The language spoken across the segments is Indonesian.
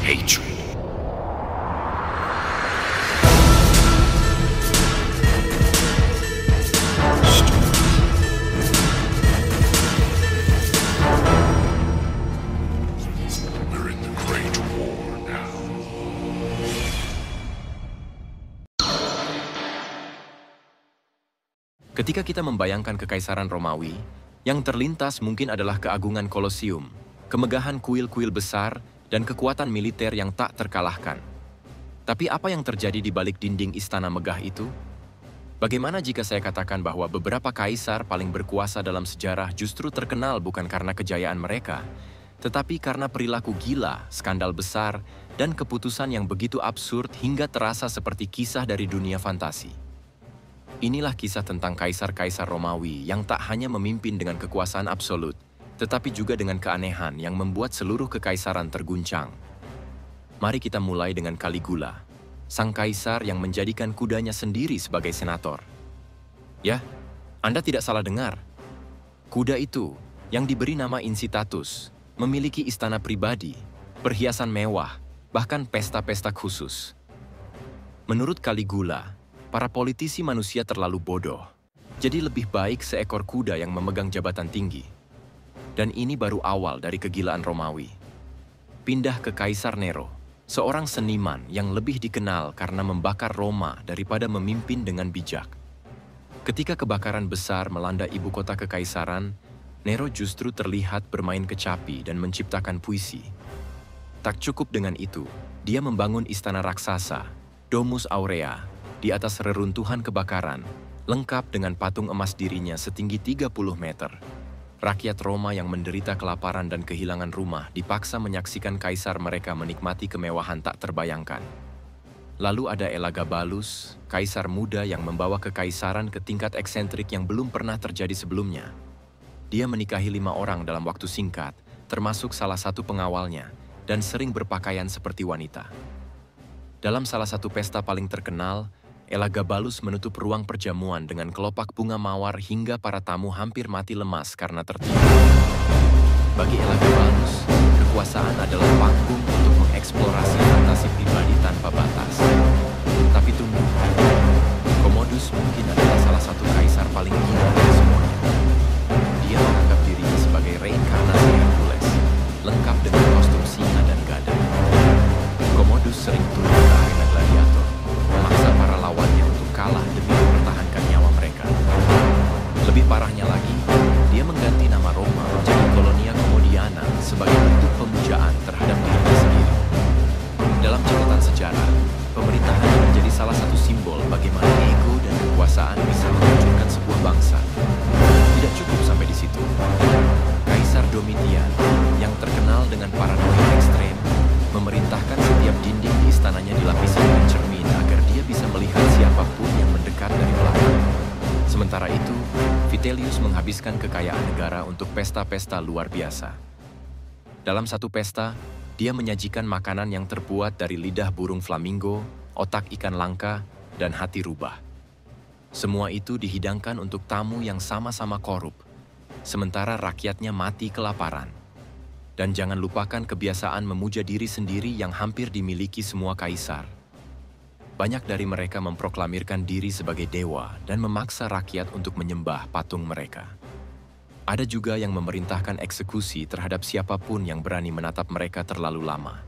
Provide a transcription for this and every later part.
hatred. We're in the Great War now. Ketika kita membayangkan kekaisaran Romawi, yang terlintas mungkin adalah keagungan Kolosium, kemegahan kuil-kuil besar, dan kekuatan militer yang tak terkalahkan. Tapi apa yang terjadi di balik dinding istana megah itu? Bagaimana jika saya katakan bahwa beberapa kaisar paling berkuasa dalam sejarah justru terkenal bukan karena kejayaan mereka, tetapi karena perilaku gila, skandal besar, dan keputusan yang begitu absurd hingga terasa seperti kisah dari dunia fantasi. Inilah kisah tentang kaisar-kaisar Romawi yang tak hanya memimpin dengan kekuasaan absolut, tetapi juga dengan keanehan yang membuat seluruh kekaisaran terguncang. Mari kita mulai dengan Caligula, sang kaisar yang menjadikan kudanya sendiri sebagai senator. Ya, Anda tidak salah dengar. Kuda itu, yang diberi nama Incitatus, memiliki istana pribadi, perhiasan mewah, bahkan pesta-pesta khusus. Menurut Caligula, para politisi manusia terlalu bodoh, jadi lebih baik seekor kuda yang memegang jabatan tinggi. Dan ini baru awal dari kegilaan Romawi. Pindah ke Kaisar Nero, seorang seniman yang lebih dikenal karena membakar Roma daripada memimpin dengan bijak. Ketika kebakaran besar melanda ibu kota kekaisaran, Nero justru terlihat bermain kecapi dan menciptakan puisi. Tak cukup dengan itu, dia membangun istana raksasa, Domus Aurea, di atas reruntuhan kebakaran, lengkap dengan patung emas dirinya setinggi 30 meter. Rakyat Roma yang menderita kelaparan dan kehilangan rumah dipaksa menyaksikan kaisar mereka menikmati kemewahan tak terbayangkan. Lalu ada Elagabalus, kaisar muda yang membawa kekaisaran ke tingkat eksentrik yang belum pernah terjadi sebelumnya. Dia menikahi 5 orang dalam waktu singkat, termasuk salah satu pengawalnya, dan sering berpakaian seperti wanita. Dalam salah satu pesta paling terkenal, Elagabalus menutup ruang perjamuan dengan kelopak bunga mawar hingga para tamu hampir mati lemas karena tertidur. Bagi Elagabalus, kekuasaan adalah panggung untuk mengeksplorasi fantasi pribadi tanpa batas. Tapi tunggu, Commodus mungkin adalah salah satu kaisar paling gila dari semuanya. Dia menganggap dirinya sebagai reinkarnasi Hercules, lengkap dengan kostum singa dan gada. Commodus sering turun ke arena gladiator, memaksa para lawannya untuk kalah demi mempertahankan nyawa mereka. Lebih parahnya lagi, dia mengganti nama Roma menjadi Colonia Commodiana sebagai bentuk pemujaan terhadap dirinya sendiri. Dalam catatan sejarah, pemerintahan menjadi salah satu simbol bagaimana ego dan kekuasaan bisa menghancurkan sebuah bangsa. Tidak cukup sampai di situ. Kaisar Domitian, yang terkenal dengan paranoia ekstrem, memerintahkan setiap dinding di istananya dilapisi dengan cermin agar dia bisa melihat siapapun yang mendekat dari belakang. Sementara itu, Vitellius menghabiskan kekayaan negara untuk pesta-pesta luar biasa. Dalam satu pesta, dia menyajikan makanan yang terbuat dari lidah burung flamingo, otak ikan langka, dan hati rubah. Semua itu dihidangkan untuk tamu yang sama-sama korup, sementara rakyatnya mati kelaparan. Dan jangan lupakan kebiasaan memuja diri sendiri yang hampir dimiliki semua kaisar. Banyak dari mereka memproklamirkan diri sebagai dewa dan memaksa rakyat untuk menyembah patung mereka. Ada juga yang memerintahkan eksekusi terhadap siapapun yang berani menatap mereka terlalu lama.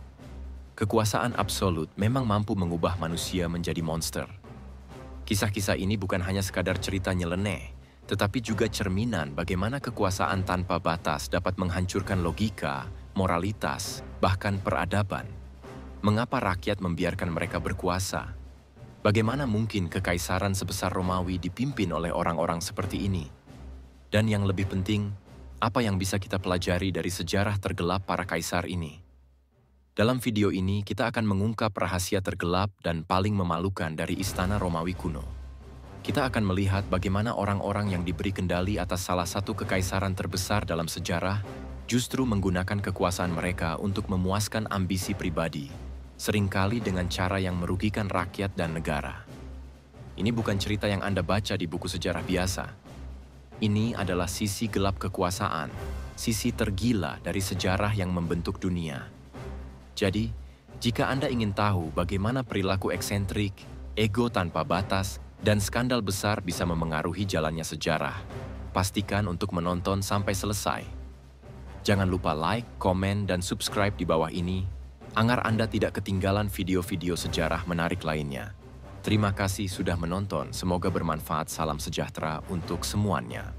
Kekuasaan absolut memang mampu mengubah manusia menjadi monster. Kisah-kisah ini bukan hanya sekadar cerita nyeleneh, tetapi juga cerminan bagaimana kekuasaan tanpa batas dapat menghancurkan logika, moralitas, bahkan peradaban. Mengapa rakyat membiarkan mereka berkuasa? Bagaimana mungkin kekaisaran sebesar Romawi dipimpin oleh orang-orang seperti ini? Dan yang lebih penting, apa yang bisa kita pelajari dari sejarah tergelap para kaisar ini? Dalam video ini, kita akan mengungkap rahasia tergelap dan paling memalukan dari istana Romawi kuno. Kita akan melihat bagaimana orang-orang yang diberi kendali atas salah satu kekaisaran terbesar dalam sejarah justru menggunakan kekuasaan mereka untuk memuaskan ambisi pribadi, seringkali dengan cara yang merugikan rakyat dan negara. Ini bukan cerita yang Anda baca di buku sejarah biasa. Ini adalah sisi gelap kekuasaan, sisi tergila dari sejarah yang membentuk dunia. Jadi, Jika Anda ingin tahu bagaimana perilaku eksentrik, ego tanpa batas, dan skandal besar bisa memengaruhi jalannya sejarah, pastikan untuk menonton sampai selesai. Jangan lupa like, komen, dan subscribe di bawah ini, agar Anda tidak ketinggalan video-video sejarah menarik lainnya. Terima kasih sudah menonton, semoga bermanfaat. Salam sejahtera untuk semuanya.